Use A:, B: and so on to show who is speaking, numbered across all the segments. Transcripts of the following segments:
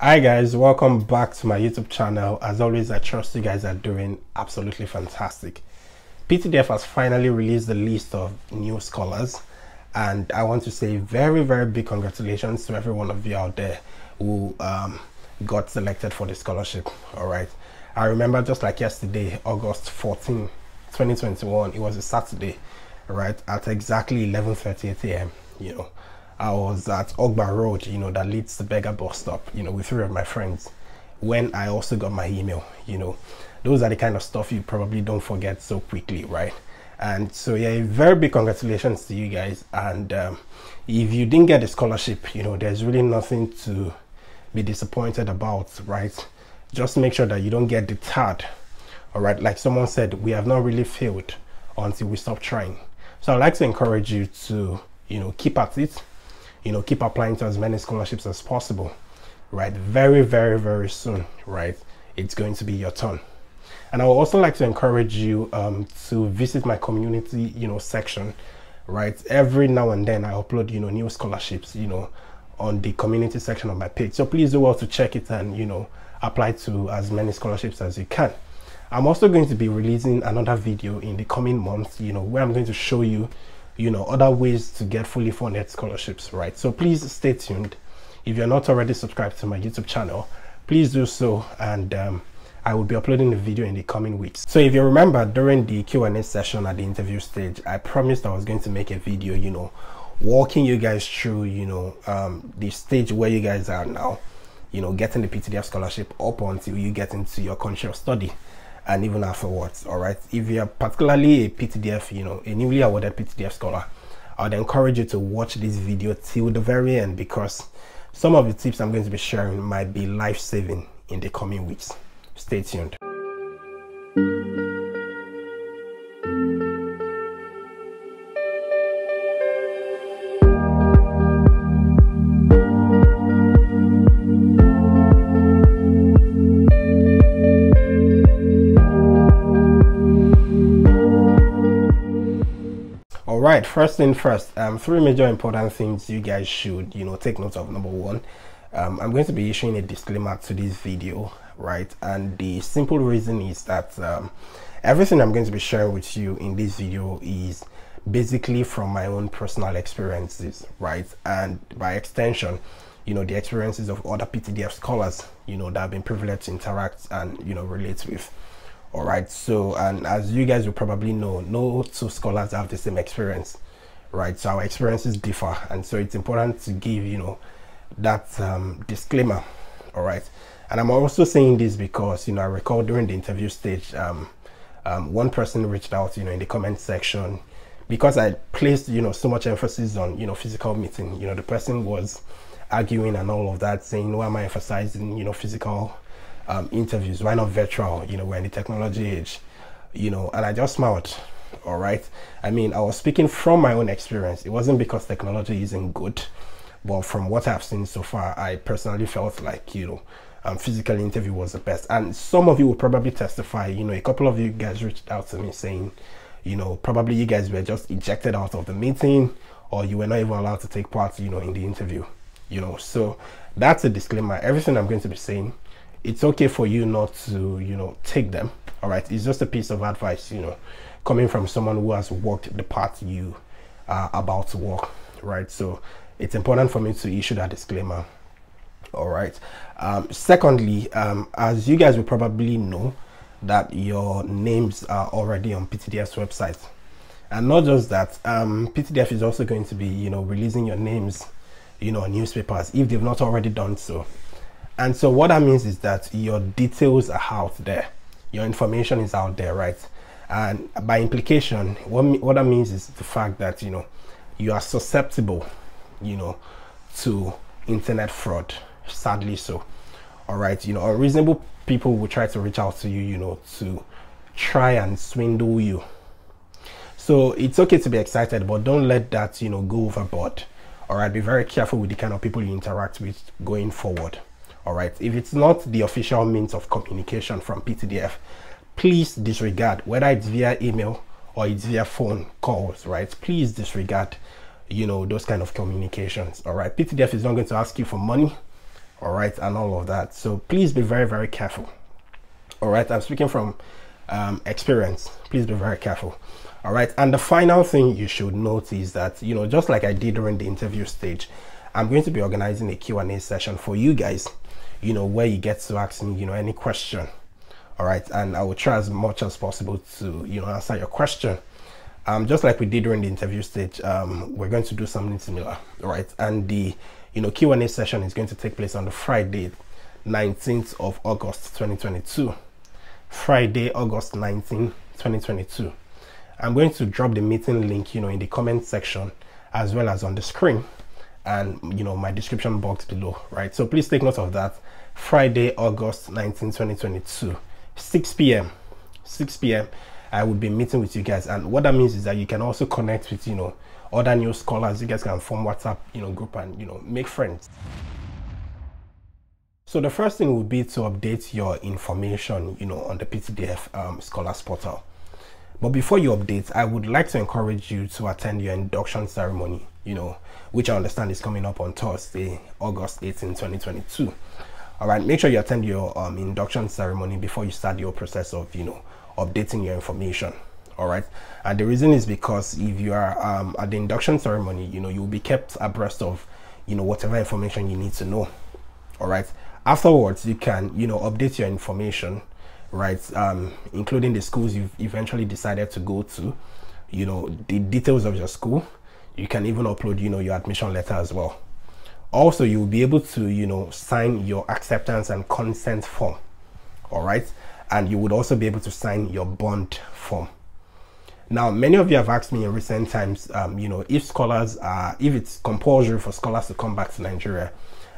A: Hi guys, welcome back to my YouTube channel. As always, I trust you guys are doing absolutely fantastic. PTDF has finally released the list of new scholars, and I want to say very big congratulations to every one of you out there who got selected for the scholarship. All right, I remember just like yesterday, August 14 2021, it was a Saturday, right, at exactly 11:38 a.m. I was at Ogba Road, that leads to Beggar bus stop, with three of my friends, when I also got my email. Those are the kind of stuff you probably don't forget so quickly, right? And so yeah, very big congratulations to you guys. And if you didn't get the scholarship, there's really nothing to be disappointed about, right? Just make sure that you don't get deterred. All right, like someone said, we have not really failed until we stop trying. So I'd like to encourage you to keep at it, keep applying to as many scholarships as possible, right? Very soon, right, it's going to be your turn. And I would also like to encourage you to visit my community section, right? Every now and then I upload new scholarships on the community section of my page, so please do well to check it and apply to as many scholarships as you can. I'm also going to be releasing another video in the coming months, where I'm going to show you other ways to get fully funded scholarships, right? So please stay tuned. If you're not already subscribed to my YouTube channel, please do so, and I will be uploading the video in the coming weeks. So if you remember, during the Q&A session at the interview stage, I promised I was going to make a video walking you guys through the stage where you guys are now, getting the PTDF scholarship up until you get into your country of study, and even afterwards. All right, if you're particularly a PTDF, a newly awarded PTDF scholar, I would encourage you to watch this video till the very end, because some of the tips I'm going to be sharing might be life-saving in the coming weeks. Stay tuned. Right, first thing first, three major important things you guys should take note of. Number one, I'm going to be issuing a disclaimer to this video, right? And the simple reason is that everything I'm going to be sharing with you in this video is basically from my own personal experiences, right? And by extension, the experiences of other PTDF scholars that have been privileged to interact and relate with. All right, so, and as you guys will probably know, no two scholars have the same experience, right? So our experiences differ, and so it's important to give that disclaimer. All right, and I'm also saying this because I recall during the interview stage, one person reached out in the comment section, because I placed so much emphasis on physical meeting. The person was arguing and all of that, saying, why am I emphasizing physical interviews, why not virtual? We're in the technology age, and I just smiled. All right, I mean, I was speaking from my own experience. It wasn't because technology isn't good, but from what I've seen so far, I personally felt like physical interview was the best. And some of you will probably testify. A couple of you guys reached out to me saying probably you guys were just ejected out of the meeting, or you were not even allowed to take part in the interview. So that's a disclaimer. Everything I'm going to be saying, it's okay for you not to take them. All right, it's just a piece of advice coming from someone who has worked the part you are about to work, right? So it's important for me to issue that disclaimer. All right, secondly, as you guys will probably know, that your names are already on PTDF's website, and not just that, PTDF is also going to be releasing your names on newspapers if they've not already done so. And so what that means is that your details are out there, your information is out there, right? And by implication, what that means is the fact that you are susceptible to internet fraud, sadly so. All right, unreasonable people will try to reach out to you to try and swindle you. So it's okay to be excited, but don't let that go overboard. All right, be very careful with the kind of people you interact with going forward. All right, if it's not the official means of communication from PTDF, please disregard, whether it's via email or it's via phone calls, right? Please disregard those kind of communications. All right, PTDF is not going to ask you for money, all right, and all of that. So please be very, very careful. All right, I'm speaking from experience. Please be very careful. All right, and the final thing you should note is that, you know, just like I did during the interview stage, I'm going to be organizing a Q&A session for you guys, you know, where you get to ask me, you know, any question. All right, and I will try as much as possible to, you know, answer your question. Just like we did during the interview stage, we're going to do something similar. All right, and the, you know, Q&A session is going to take place on the Friday, 19th of August 2022. Friday, August 19, 2022. I'm going to drop the meeting link, you know, in the comment section as well as on the screen and, you know, my description box below, right? So please take note of that. Friday, August 19, 2022, 6 p.m. 6 p.m. I will be meeting with you guys, and what that means is that you can also connect with, you know, other new scholars. You guys can form WhatsApp, you know, group and, you know, make friends. So the first thing would be to update your information, you know, on the PTDF Scholars portal. But before you update, I would like to encourage you to attend your induction ceremony, you know, which I understand is coming up on Thursday, August 18, 2022. All right, make sure you attend your induction ceremony before you start your process of, you know, updating your information. All right, and the reason is because if you are at the induction ceremony, you know, you'll be kept abreast of, you know, whatever information you need to know. All right, afterwards you can, you know, update your information, right, including the schools you've eventually decided to go to, you know, the details of your school. You can even upload, you know, your admission letter as well. Also, you'll be able to, you know, sign your acceptance and consent form. All right, and you would also be able to sign your bond form. Now, many of you have asked me in recent times, you know, if it's compulsory for scholars to come back to Nigeria,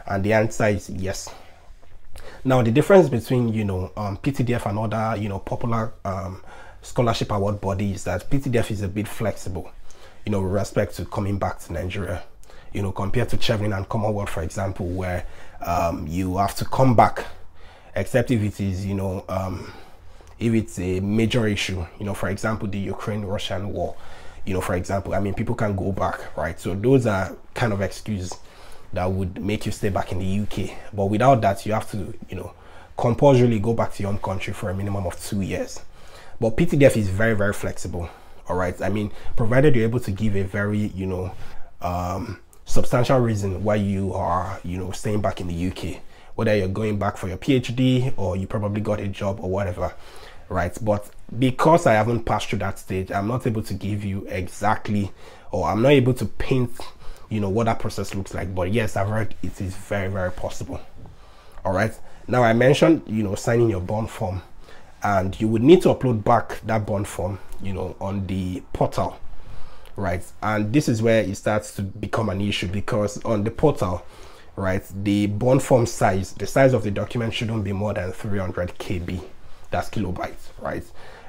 A: and the answer is yes. Now, the difference between, you know, PTDF and other, you know, popular scholarship award bodies is that PTDF is a bit flexible, you know, with respect to coming back to Nigeria, you know, compared to Chevening and Commonwealth, for example, where you have to come back, except if it is, you know, if it's a major issue, you know, for example, the Ukraine-Russian war, you know, for example, I mean, people can go back, right? So those are kind of excuses that would make you stay back in the UK. But without that, you have to, you know, compulsorily go back to your home country for a minimum of 2 years. But PTDF is very, very flexible. All right, I mean, provided you're able to give a very, you know, substantial reason why you are, you know, staying back in the UK, whether you're going back for your PhD or you probably got a job or whatever, right? But because I haven't passed through that stage, I'm not able to give you exactly, or I'm not able to paint, you know, what that process looks like. But yes, I've heard it is very, very possible. All right, now I mentioned, you know, signing your bond form, and you would need to upload back that bond form, you know, on the portal, right? And this is where it starts to become an issue, because on the portal, right, the bond form size, the size of the document shouldn't be more than 300 KB, that's kilobytes, right?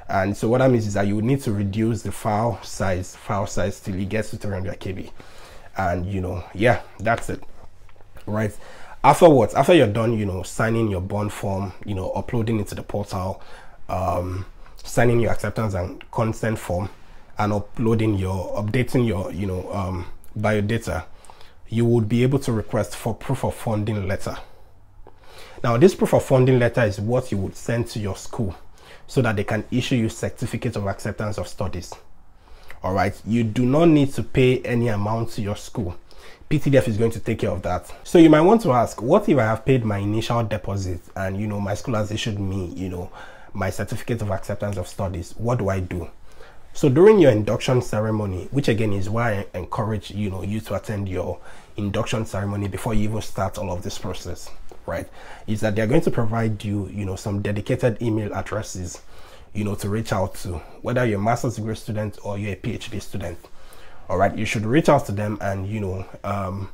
A: And so what that means is that you would need to reduce the file size till it gets to 300 KB. And, you know, yeah, that's it, right? Afterwards, after you're done, you know, signing your bond form, you know, uploading it to the portal, signing your acceptance and consent form, and updating your, you know, biodata, you would be able to request for proof of funding letter. Now, this proof of funding letter is what you would send to your school so that they can issue you certificate of acceptance of studies. All right, you do not need to pay any amount to your school. PTDF is going to take care of that. So you might want to ask, what if I have paid my initial deposit and, you know, my school has issued me, you know, my certificate of acceptance of studies? What do I do? So during your induction ceremony, which again is why I encourage, you know, you to attend your induction ceremony before you even start all of this process, right, is that they're going to provide you, you know, some dedicated email addresses, you know, to reach out to, whether you're a master's degree student or you're a PhD student. All right, you should reach out to them and, you know,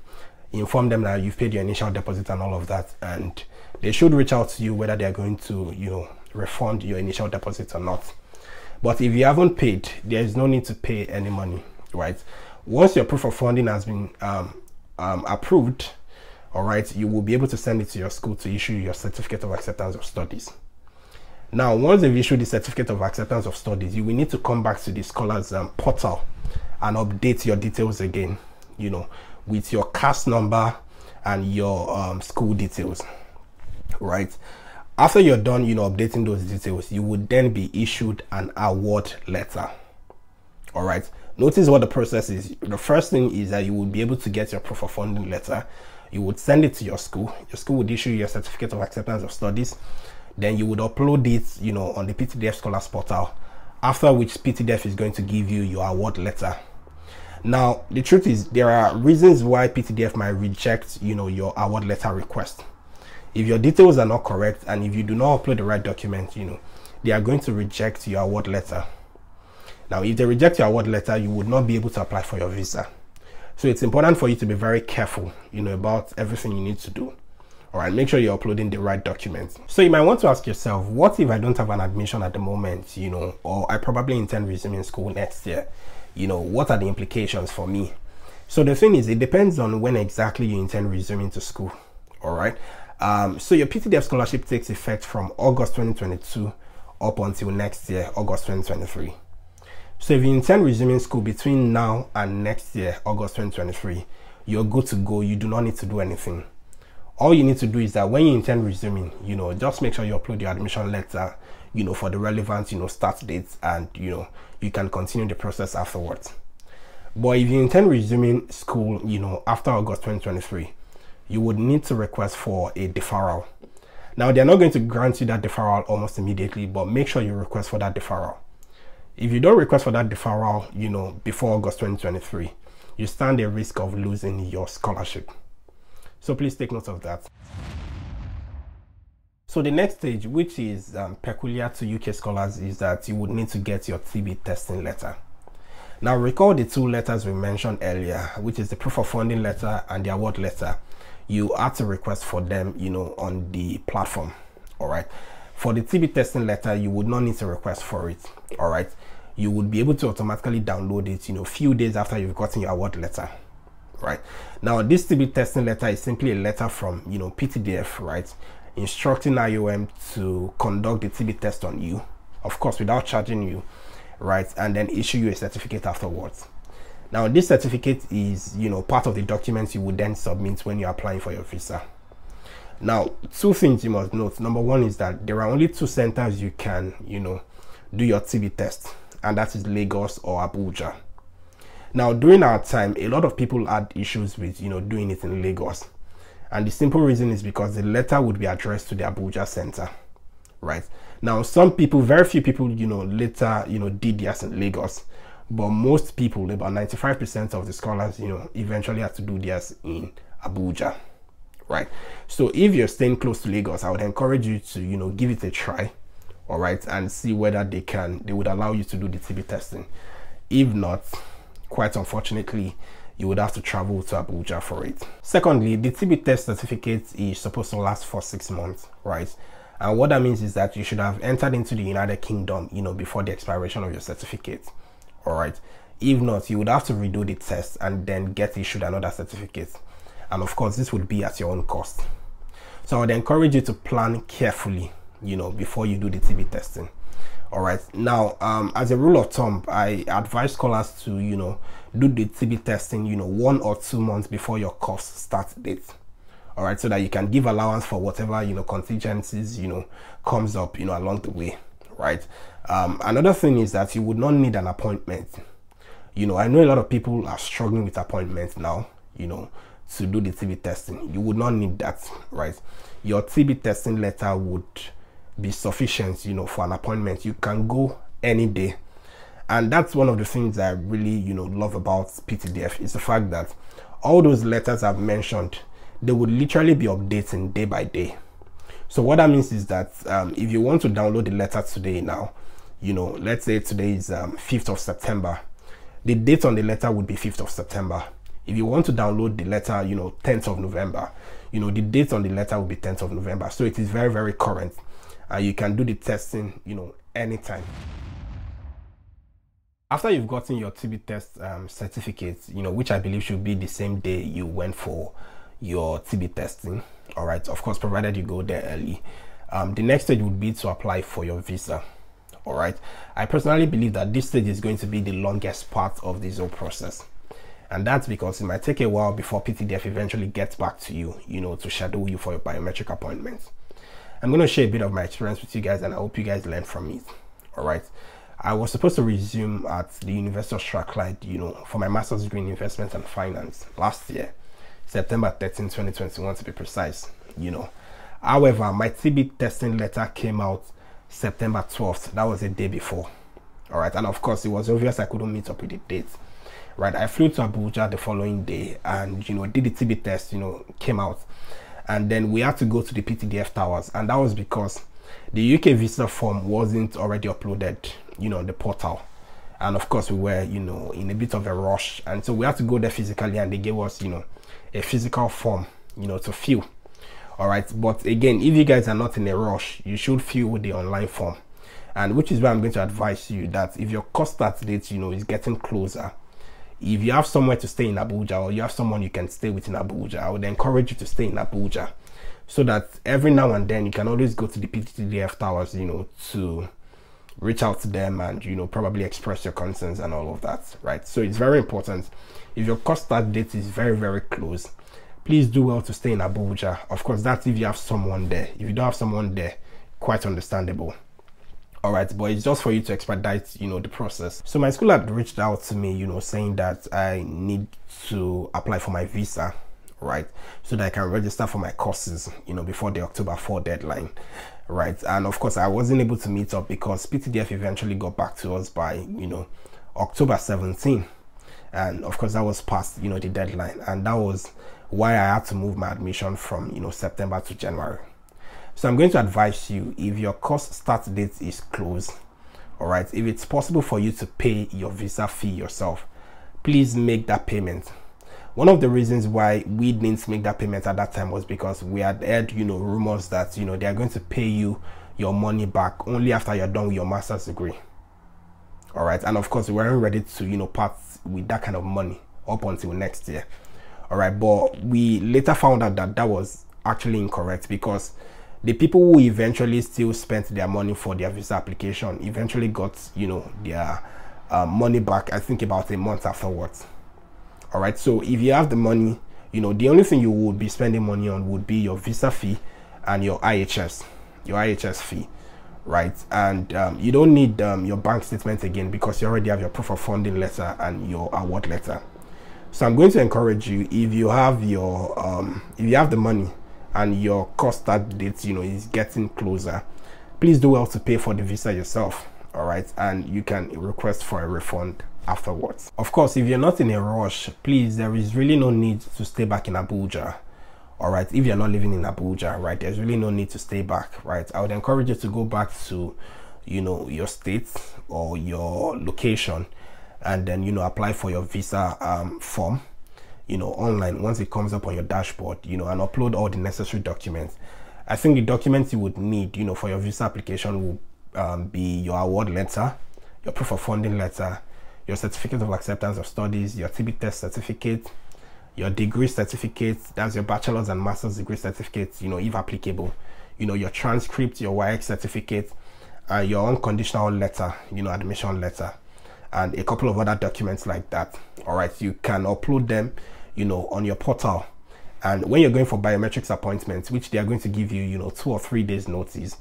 A: inform them that you've paid your initial deposit and all of that, and they should reach out to you whether they're going to, you know, refund your initial deposit or not. But if you haven't paid, there is no need to pay any money, right? Once your proof of funding has been approved, all right, you will be able to send it to your school to issue your certificate of acceptance of studies. Now, once they've issued the certificate of acceptance of studies, you will need to come back to the scholars portal and update your details again, you know, with your CAS number and your school details, right? After you're done, updating those details, you would then be issued an award letter. All right, notice what the process is. The first thing is that you will be able to get your proof of funding letter. You would send it to your school would issue your certificate of acceptance of studies. Then you would upload it on the PTDF Scholars portal, after which PTDF is going to give you your award letter. Now the truth is, there are reasons why PTDF might reject your award letter request. If your details are not correct and if you do not upload the right document, they are going to reject your award letter. Now if they reject your award letter, you would not be able to apply for your visa. So it's important for you to be very careful about everything you need to do. All right, make sure you're uploading the right documents. So you might want to ask yourself, what if I don't have an admission at the moment, or I probably intend resuming school next year? What are the implications for me? So the thing is, it depends on when exactly you intend resuming to school. All right. So your PTDF scholarship takes effect from August 2022 up until next year, August 2023. So if you intend resuming school between now and next year, August 2023, you're good to go. You do not need to do anything. All you need to do is that when you intend resuming, just make sure you upload your admission letter, for the relevant, start dates, and, you can continue the process afterwards. But if you intend resuming school, after August 2023, you would need to request for a deferral. Now, they're not going to grant you that deferral almost immediately, but make sure you request for that deferral. If you don't request for that deferral, before August 2023, you stand a risk of losing your scholarship. So please take note of that. So the next stage, which is peculiar to UK scholars, is that you would need to get your TB testing letter. Now recall the two letters we mentioned earlier, which is the proof of funding letter and the award letter. You have to request for them, on the platform. All right. For the TB testing letter, you would not need to request for it. All right. You would be able to automatically download it, a few days after you've gotten your award letter. Right. Now, this TB testing letter is simply a letter from, PTDF, right, instructing IOM to conduct the TB test on you, of course, without charging you, right, and then issue you a certificate afterwards. Now, this certificate is, part of the documents you would then submit when you're applying for your visa. Now, two things you must note. Number one is that there are only two centers you can, do your TB test, and that is Lagos or Abuja. Now, during our time, a lot of people had issues with, doing it in Lagos. And the simple reason is because the letter would be addressed to the Abuja center, right? Now, some people, very few people, later, did theirs in Lagos. But most people, about 95% of the scholars, eventually had to do theirs in Abuja, right? So if you're staying close to Lagos, I would encourage you to, give it a try, all right, and see whether they would allow you to do the TB testing. If not, quite unfortunately, you would have to travel to Abuja for it. Secondly, the TB test certificate is supposed to last for 6 months, right? And what that means is that you should have entered into the United Kingdom, before the expiration of your certificate, all right? If not, you would have to redo the test and then get issued another certificate. And of course, this would be at your own cost. So I would encourage you to plan carefully, before you do the TB testing. All right. Now, as a rule of thumb, I advise scholars to, do the TB testing, 1 or 2 months before your course start date. All right. So that you can give allowance for whatever, contingencies, comes up, along the way. Right. Another thing is that you would not need an appointment. I know a lot of people are struggling with appointments now, to do the TB testing. You would not need that. Right. Your TB testing letter would be sufficient, for an appointment. You can go any day. And that's one of the things I really, love about PTDF, is the fact that all those letters I've mentioned, they would literally be updating day by day. So what that means is that if you want to download the letter today now, let's say today is 5th of September, the date on the letter would be 5th of September. If you want to download the letter, 10th of November, the date on the letter will be 10th of November. So it is very, very current. And you can do the testing, anytime. After you've gotten your TB test certificate, which I believe should be the same day you went for your TB testing, all right, of course, provided you go there early, the next stage would be to apply for your visa. All right. I personally believe that this stage is going to be the longest part of this whole process. and that's because it might take a while before PTDF eventually gets back to you, to schedule you for your biometric appointment. I'm going to share a bit of my experience with you guys, and I hope you guys learn from it. All right. I was supposed to resume at the University of Strathclyde, for my master's degree in investment and finance last year, September 13, 2021 to be precise, However, my TB testing letter came out September 12th. That was a day before. All right. And of course, it was obvious I couldn't meet up with the date. Right. I flew to Abuja the following day and, did the TB test, came out. And then we had to go to the PTDF towers. And that was because the UK visa form wasn't already uploaded, on the portal. And of course, we were, in a bit of a rush. And so we had to go there physically, and they gave us, a physical form, to fill. All right. But again, if you guys are not in a rush, you should fill with the online form. And which is why I'm going to advise you that if your course start date, is getting closer, if you have somewhere to stay in Abuja, or you have someone you can stay with in Abuja, I would encourage you to stay in Abuja, so that every now and then you can always go to the PTDF towers, to reach out to them and, probably express your concerns and all of that, right? So it's very important. If your course start date is very, very close, please do well to stay in Abuja. Of course, that's if you have someone there. If you don't have someone there, quite understandable. All right, but it's just for you to expedite, the process. So my school had reached out to me, saying that I need to apply for my visa, right, so that I can register for my courses, before the October 4 deadline, right? And of course, I wasn't able to meet up because PTDF eventually got back to us by, October 17. And of course, that was past, the deadline. And that was why I had to move my admission from, September to January. So I'm going to advise you, if your course start date is close, all right, if it's possible for you to pay your visa fee yourself, please make that payment. One of the reasons why we didn't make that payment at that time was because we had heard, rumors that, they are going to pay you your money back only after you're done with your master's degree. All right. And of course, we weren't ready to, part with that kind of money up until next year. All right. But we later found out that that was actually incorrect, because the people who eventually still spent their money for their visa application eventually got, their money back, I think about a month afterwards. All right. So if you have the money, the only thing you would be spending money on would be your visa fee and your IHS fee, right? And you don't need your bank statement again, because you already have your proof of funding letter and your award letter. So I'm going to encourage you, if you have your, if you have the money and your course start date, is getting closer, please do well to pay for the visa yourself. All right. And you can request for a refund afterwards. Of course, if you're not in a rush, please, there is really no need to stay back in Abuja. All right. If you're not living in Abuja, right, there's really no need to stay back, right? I would encourage you to go back to, your state or your location, and then, apply for your visa form, online once it comes up on your dashboard, and upload all the necessary documents. I think the documents you would need, for your visa application will be your award letter, your proof of funding letter, your certificate of acceptance of studies, your TB test certificate, your degree certificate, that's your bachelor's and master's degree certificates, if applicable, your transcript, your WAEC certificate, and your unconditional letter, admission letter, and a couple of other documents like that. All right, you can upload them, on your portal. And when you're going for biometrics appointments, which they are going to give you, 2 or 3 days notice,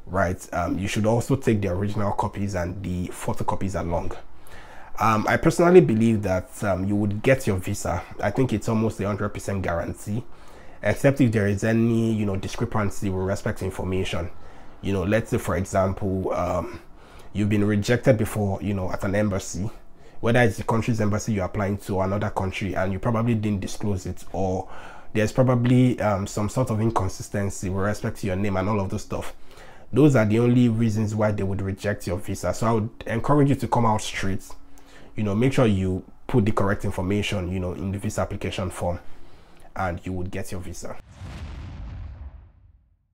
A: right, you should also take the original copies and the photocopies along. I personally believe that you would get your visa. I think it's almost a 100% guarantee, except if there is any, discrepancy with respect to information. Let's say, for example, you've been rejected before, at an embassy, whether it's the country's embassy you're applying to or another country, and you probably didn't disclose it, or there's probably some sort of inconsistency with respect to your name and all of those stuff. Those are the only reasons why they would reject your visa. So I would encourage you to come out straight. Make sure you put the correct information, in the visa application form, and you would get your visa.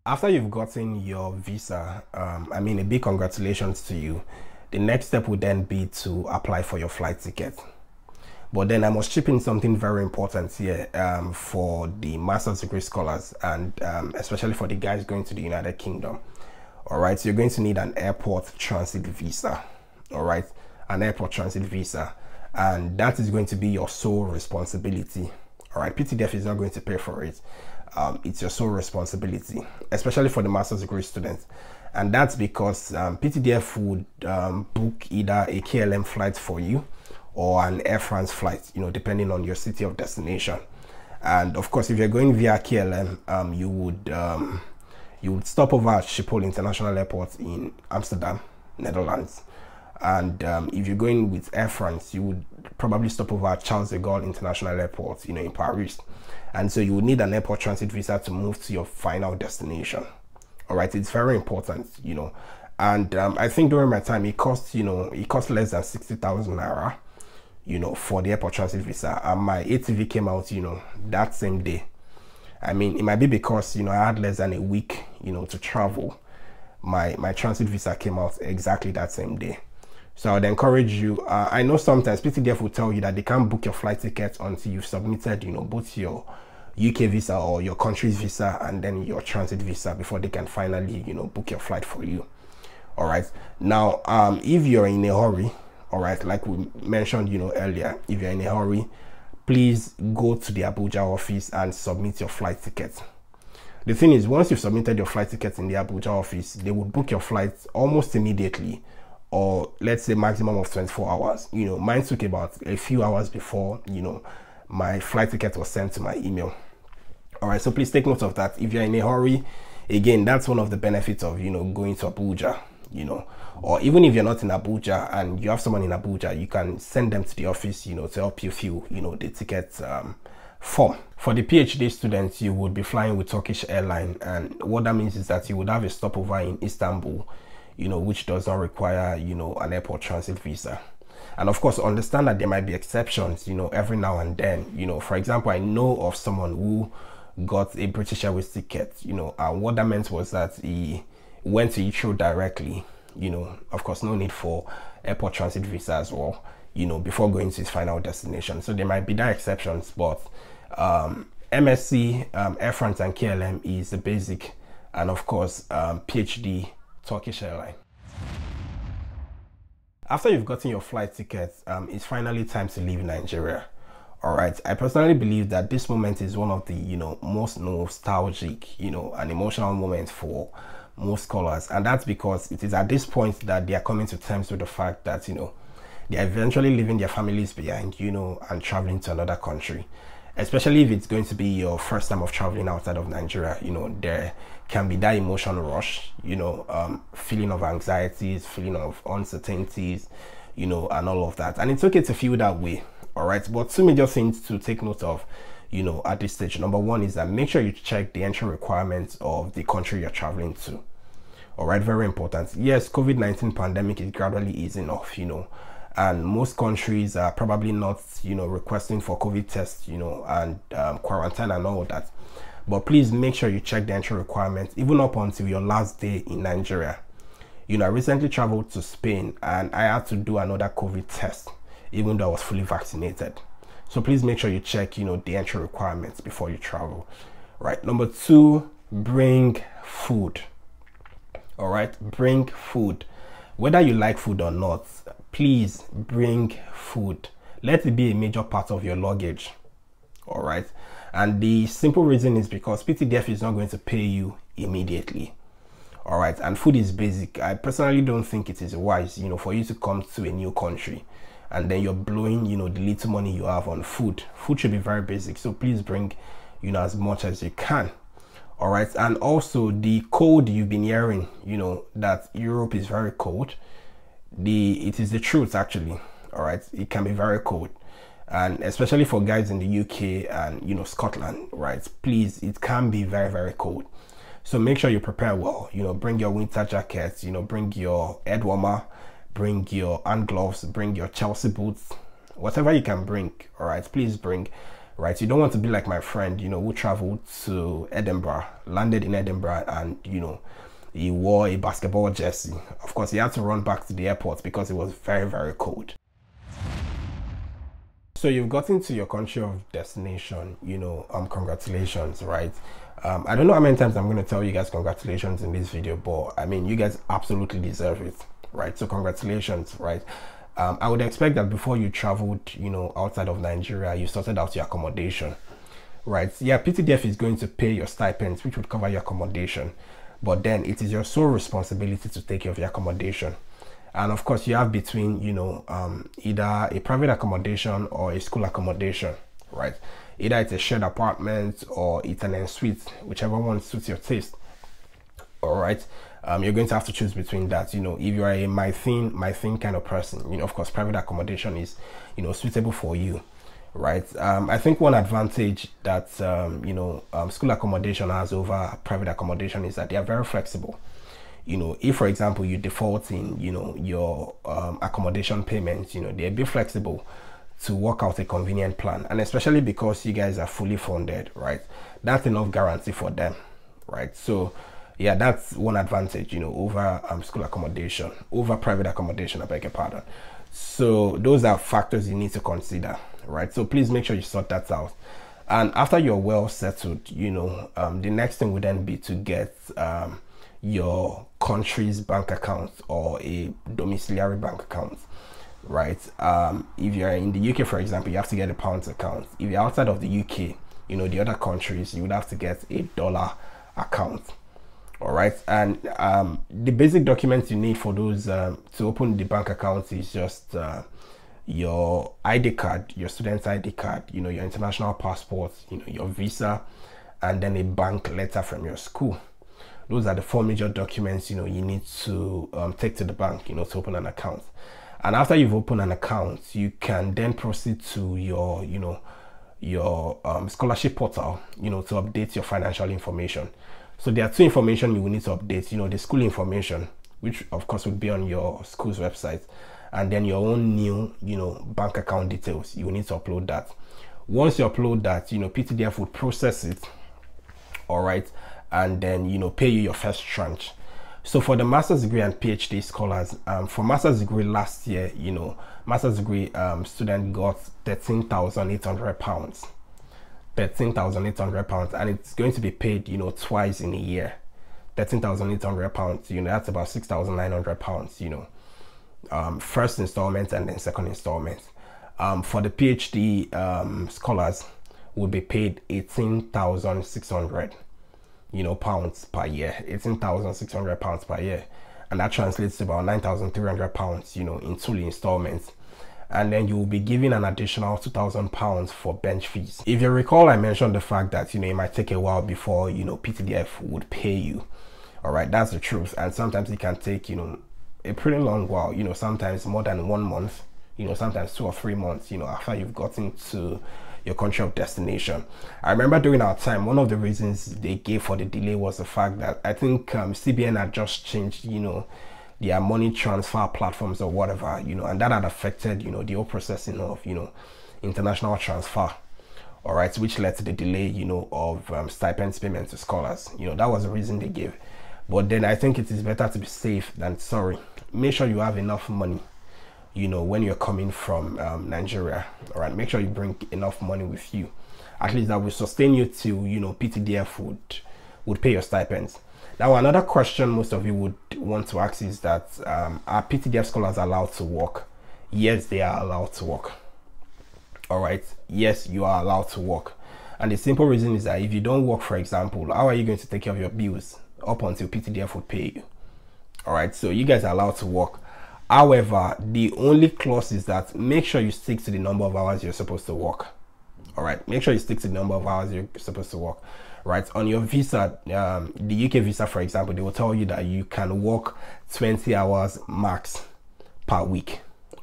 A: After you've gotten your visa, a big congratulations to you. The next step would then be to apply for your flight ticket. But then I must chip in something very important here for the master's degree scholars, and especially for the guys going to the United Kingdom. All right, so you're going to need an airport transit visa. All right, an airport transit visa. and that is going to be your sole responsibility. All right, PTDF is not going to pay for it. It's your sole responsibility, especially for the master's degree students. And that's because PTDF would book either a KLM flight for you or an Air France flight, you know, depending on your city of destination. And of course, if you're going via KLM, you would stop over at Schiphol International Airport in Amsterdam, Netherlands. And if you're going with Air France, you would probably stop over at Charles de Gaulle International Airport, you know, in Paris. And so you would need an airport transit visa to move to your final destination. All right, it's very important, you know. And I think during my time, it cost less than 60,000 naira, you know, for the airport transit visa. And my ATV came out, you know, that same day. I mean, it might be because, you know, I had less than a week, you know, to travel. My transit visa came out exactly that same day. So I would encourage you. I know sometimes PTDF will tell you that they can't book your flight ticket until you've submitted, you know, both your UK visa or your country's visa and then your transit visa before they can finally, you know, book your flight for you. All right. Now, if you're in a hurry, all right, like we mentioned, you know, earlier, if you're in a hurry, please go to the Abuja office and submit your flight ticket. The thing is, once you've submitted your flight ticket in the Abuja office, they will book your flight almost immediately, or let's say maximum of 24 hours. You know, mine took about a few hours before, you know, my flight ticket was sent to my email. All right, so please take note of that. If you're in a hurry, again, that's one of the benefits of, you know, going to Abuja, you know, or even if you're not in Abuja and you have someone in Abuja, you can send them to the office, you know, to help you fill, you know, the ticket form. For the PhD students, you would be flying with Turkish Airlines, and what that means is that you would have a stopover in Istanbul, you know, which does not require, you know, an airport transit visa. And of course, understand that there might be exceptions, you know, every now and then. You know, for example, I know of someone who got a British Airways ticket, you know, and what that meant was that he went to Heathrow directly, you know, of course, no need for airport transit visa as well, you know, before going to his final destination. So there might be that exceptions, but MSc, Air France and KLM is the basic, and of course, PhD, Turkish Airlines. After you've gotten your flight ticket, it's finally time to leave Nigeria. All right, I personally believe that this moment is one of the, you know, most nostalgic, you know, and emotional moments for most scholars, and that's because it is at this point that they are coming to terms with the fact that, you know, they are eventually leaving their families behind, you know, and traveling to another country. Especially if it's going to be your first time of traveling outside of Nigeria, you know, there can be that emotion rush, you know, feeling of anxieties, feeling of uncertainties, you know, and all of that. And it's okay to feel that way. All right, but two major things to take note of, you know, at this stage. Number one is that make sure you check the entry requirements of the country you're traveling to. All right, very important. Yes, COVID-19 pandemic is gradually easing off, you know, and most countries are probably not, you know, requesting for COVID tests, you know, and quarantine and all that. But please make sure you check the entry requirements even up until your last day in Nigeria. You know, I recently traveled to Spain and I had to do another COVID test, even though I was fully vaccinated. So please make sure you check, you know, the entry requirements before you travel. Right. Number two, bring food. All right, bring food. Whether you like food or not, please bring food. Let it be a major part of your luggage. All right. And the simple reason is because PTDF is not going to pay you immediately. All right. And food is basic. I personally don't think it is wise, you know, for you to come to a new country and then you're blowing, you know, the little money you have on food. Food should be very basic. So please bring, you know, as much as you can. All right. And also the cold you've been hearing, you know, that Europe is very cold. It is the truth, actually. All right. It can be very cold. And especially for guys in the UK and, you know, Scotland, right? Please, it can be very, very cold. So make sure you prepare well. You know, bring your winter jackets, you know, bring your head warmer, bring your hand gloves, bring your Chelsea boots, whatever you can bring. All right, please bring. Right, you don't want to be like my friend, you know, who traveled to Edinburgh, landed in Edinburgh, and, you know, he wore a basketball jersey. Of course, he had to run back to the airport because it was very, very cold. So you've gotten to your country of destination, you know, congratulations, right? I don't know how many times I'm going to tell you guys congratulations in this video, but I mean, you guys absolutely deserve it, right? So congratulations, right? I would expect that before you traveled, you know, outside of Nigeria, you sorted out your accommodation, right? Yeah, PTDF is going to pay your stipends, which would cover your accommodation, but then it is your sole responsibility to take care of your accommodation. And of course, you have between, you know, either a private accommodation or a school accommodation, right? Either it's a shared apartment or it's an en-suite, whichever one suits your taste. All right. You're going to have to choose between that. You know, if you are a my thing kind of person, you know, of course, private accommodation is, you know, suitable for you, right? I think one advantage that you know, school accommodation has over private accommodation is that they are very flexible. You know, if for example you default in, you know, your accommodation payments, you know, they'll be flexible to work out a convenient plan, and especially because you guys are fully funded, right? That's enough guarantee for them, right? So yeah, that's one advantage, you know, over school accommodation, over private accommodation, I beg your pardon. So those are factors you need to consider, right? So please make sure you sort that out. And after you're well settled, you know, the next thing would then be to get your country's bank account or a domiciliary bank account, right? If you're in the UK, for example, you have to get a pounds account. If you're outside of the UK, you know, the other countries, you would have to get a dollar account. All right, and the basic documents you need for those to open the bank account is just your ID card, your student's ID card, you know, your international passport, you know, your visa, and then a bank letter from your school. Those are the 4 major documents, you know, you need to take to the bank, you know, to open an account. And after you've opened an account, you can then proceed to your, you know, your scholarship portal, you know, to update your financial information. So there are 2 information you will need to update, you know, the school information, which of course would be on your school's website, and then your own new, you know, bank account details. You will need to upload that. Once you upload that, you know, PTDF would process it, all right, and then, you know, pay you your first tranche. So for the master's degree and PhD scholars, for master's degree last year, you know, master's degree student got £13,800. £13,800, and it's going to be paid, you know, twice in a year. £13,800, you know, that's about £6,900, you know, first installment and then second installment. For the PhD scholars will be paid 18,600, you know, pounds per year, 18,600 pounds per year, and that translates to about 9,300 pounds, you know, in 2 installments. And then you will be given an additional £2,000 for bench fees. If you recall, I mentioned the fact that, you know, it might take a while before, you know, PTDF would pay you. All right, that's the truth. And sometimes it can take, you know, a pretty long while, you know, sometimes more than 1 month, you know, sometimes 2 or 3 months, you know, after you've gotten to your country of destination. I remember during our time, one of the reasons they gave for the delay was the fact that I think CBN had just changed, you know, their money transfer platforms or whatever, you know, and that had affected, you know, the whole processing of, you know, international transfer, all right, which led to the delay, you know, of stipends payment to scholars. You know, that was the reason they gave. But then I think it is better to be safe than sorry. Make sure you have enough money, you know, when you're coming from Nigeria, all right. Make sure you bring enough money with you, at least that will sustain you till, you know, PTDF would pay your stipends. Now, another question most of you would want to ask is that are PTDF scholars allowed to work? Yes, they are allowed to work. All right. Yes, you are allowed to work. And the simple reason is that if you don't work, for example, how are you going to take care of your bills up until PTDF would pay you? All right. So you guys are allowed to work. However, the only clause is that make sure you stick to the number of hours you're supposed to work. All right. Make sure you stick to the number of hours you're supposed to work. Right, on your visa, the UK visa, for example, they will tell you that you can work 20 hours max per week,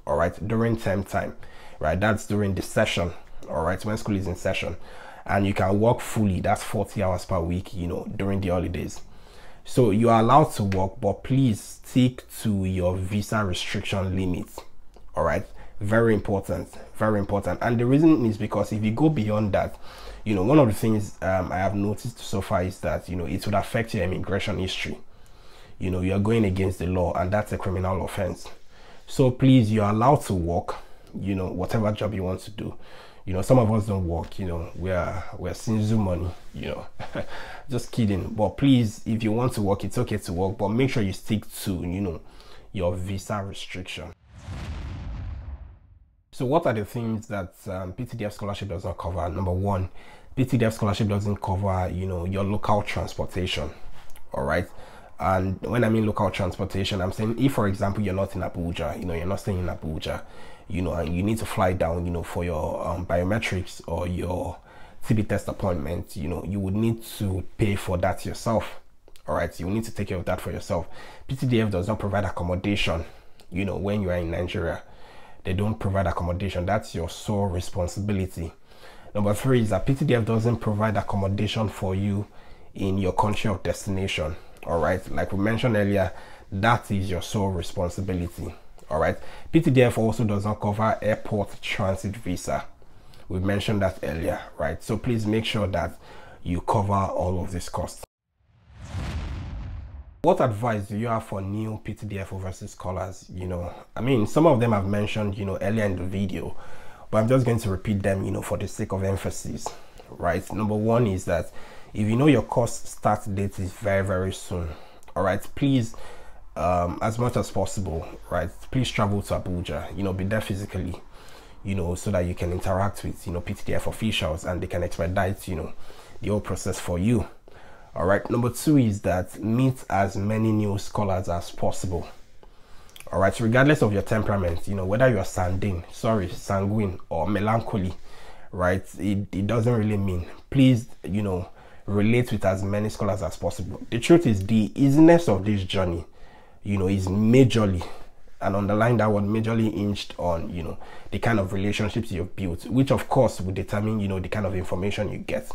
A: all right, during term time, right? That's during the session, all right, when school is in session. And you can work fully, that's 40 hours per week, you know, during the holidays. So you are allowed to work, but please stick to your visa restriction limits, all right? Very important, very important. And the reason is because if you go beyond that, you know, one of the things I have noticed so far is that, you know, it would affect your immigration history. You know, you're going against the law, and that's a criminal offense. So please, you're allowed to work, you know, whatever job you want to do. You know, some of us don't work, you know, we're sinzu money, you know, just kidding. But please, if you want to work, it's okay to work, but make sure you stick to, you know, your visa restriction. So what are the things that PTDF Scholarship does not cover? Number one, PTDF Scholarship doesn't cover, your local transportation. All right. And when I mean local transportation, I'm saying if, for example, you're not in Abuja, you're not staying in Abuja, and you need to fly down, for your biometrics or your TB test appointment, you would need to pay for that yourself. All right. You need to take care of that for yourself. PTDF does not provide accommodation, when you are in Nigeria. They don't provide accommodation. That's your sole responsibility. Number three is that PTDF doesn't provide accommodation for you in your country of destination. All right, like we mentioned earlier, that is your sole responsibility. All right, PTDF also does not cover airport transit visa. We mentioned that earlier, right? So please make sure that you cover all of these costs. What advice do you have for new PTDF overseas scholars? I mean, some of them I've mentioned, earlier in the video, but I'm just going to repeat them, for the sake of emphasis, right? Number one is that if you know your course start date is very, very soon, all right, please, as much as possible, right, please travel to Abuja, be there physically, so that you can interact with, PTDF officials and they can expedite, the whole process for you. All right. Number two is that meet as many new scholars as possible. All right. So regardless of your temperament, whether you're sanguine or melancholy, right? It doesn't really mean. Please, relate with as many scholars as possible. The truth is the easiness of this journey, is majorly, and underline that word, majorly hinged on, the kind of relationships you've built, which of course will determine, the kind of information you get.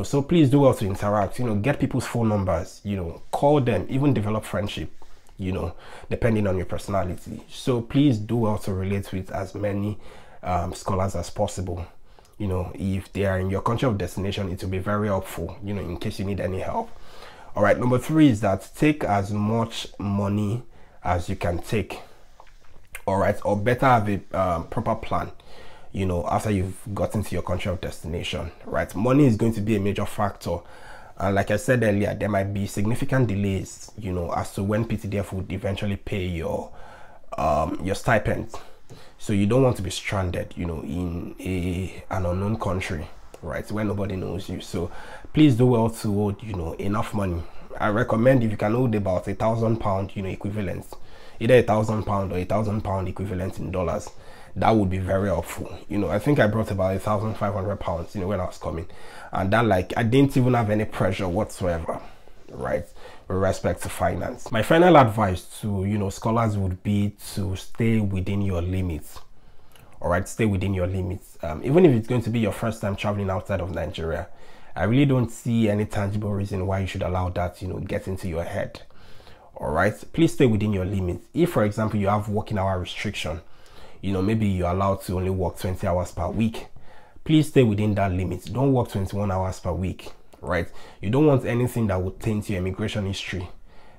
A: So please do well to interact, get people's phone numbers, call them, even develop friendship, depending on your personality. So please do well to relate with as many scholars as possible. If they are in your country of destination, it will be very helpful, in case you need any help. All right. Number three is that take as much money as you can take. All right. Or better have a proper plan, after you've gotten to your country of destination, right? Money is going to be a major factor. And like I said earlier, there might be significant delays, as to when PTDF would eventually pay your stipend. So you don't want to be stranded, in an unknown country, right? Where nobody knows you. So please do well to hold, enough money. I recommend if you can hold about £1,000, equivalent, either £1,000 or £1,000 equivalent in dollars. That would be very helpful. I think I brought about £1,500, when I was coming, and that, I didn't even have any pressure whatsoever, right, with respect to finance. My final advice to, scholars would be to stay within your limits. All right, stay within your limits. Even if it's going to be your first time traveling outside of Nigeria, I really don't see any tangible reason why you should allow that, get into your head. All right, please stay within your limits. If, for example, you have working hour restriction, maybe you're allowed to only work 20 hours per week. Please stay within that limit. Don't work 21 hours per week, right? You don't want anything that would taint your immigration history,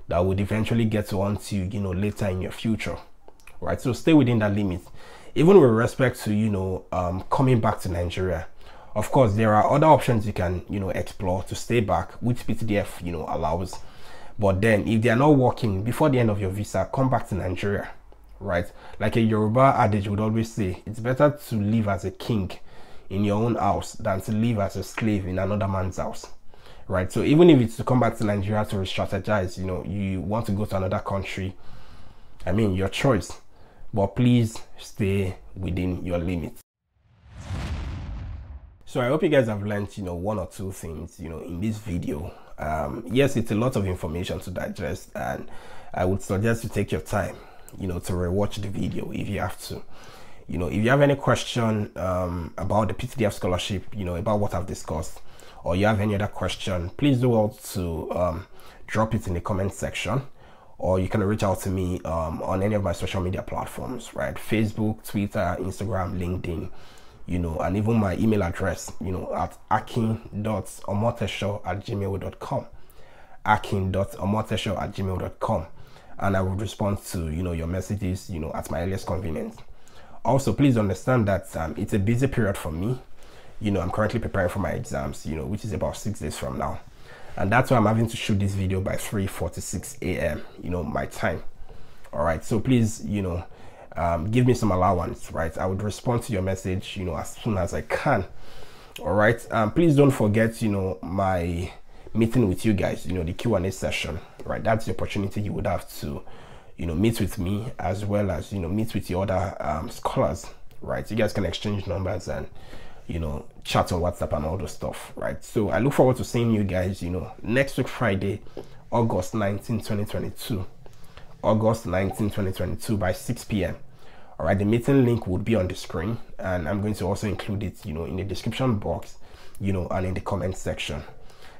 A: that would eventually get onto you, later in your future, right? So stay within that limit. Even with respect to, coming back to Nigeria, of course, there are other options you can, explore to stay back, which PTDF, allows. But then if they are not working before the end of your visa, come back to Nigeria. Right, like a Yoruba adage would always say, it's better to live as a king in your own house than to live as a slave in another man's house, right? So even if it's to come back to Nigeria to re-strategize, you want to go to another country, I mean, your choice, but please stay within your limits. So I hope you guys have learned, one or two things, in this video. Yes, it's a lot of information to digest, and I would suggest you take your time, to rewatch the video if you have to. If you have any question about the PTDF scholarship, about what I've discussed, or you have any other question, please do well to drop it in the comment section, or you can reach out to me on any of my social media platforms, right? Facebook, Twitter, Instagram, LinkedIn, and even my email address, at akin.omotesho@gmail.com, akin.omotesho@gmail.com. And I will respond to, your messages, at my earliest convenience. Also, please understand that it's a busy period for me. I'm currently preparing for my exams, which is about 6 days from now. And that's why I'm having to shoot this video by 3:46 a.m., my time. All right. So please, give me some allowance, right? I would respond to your message, you know, as soon as I can. All right. Please don't forget, you know, my meeting with you guys, you know, the Q&A session, right? That's the opportunity you would have to, you know, meet with me, as well as, you know, meet with the other scholars, right? You guys can exchange numbers and, you know, chat on WhatsApp and all the stuff, right? So I look forward to seeing you guys, you know, next week, Friday, August 19, 2022. August 19, 2022 by 6 p.m. All right, the meeting link would be on the screen, and I'm going to also include it, you know, in the description box, you know, and in the comment section.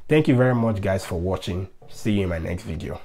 A: Thank you very much, guys, for watching. See you in my next video.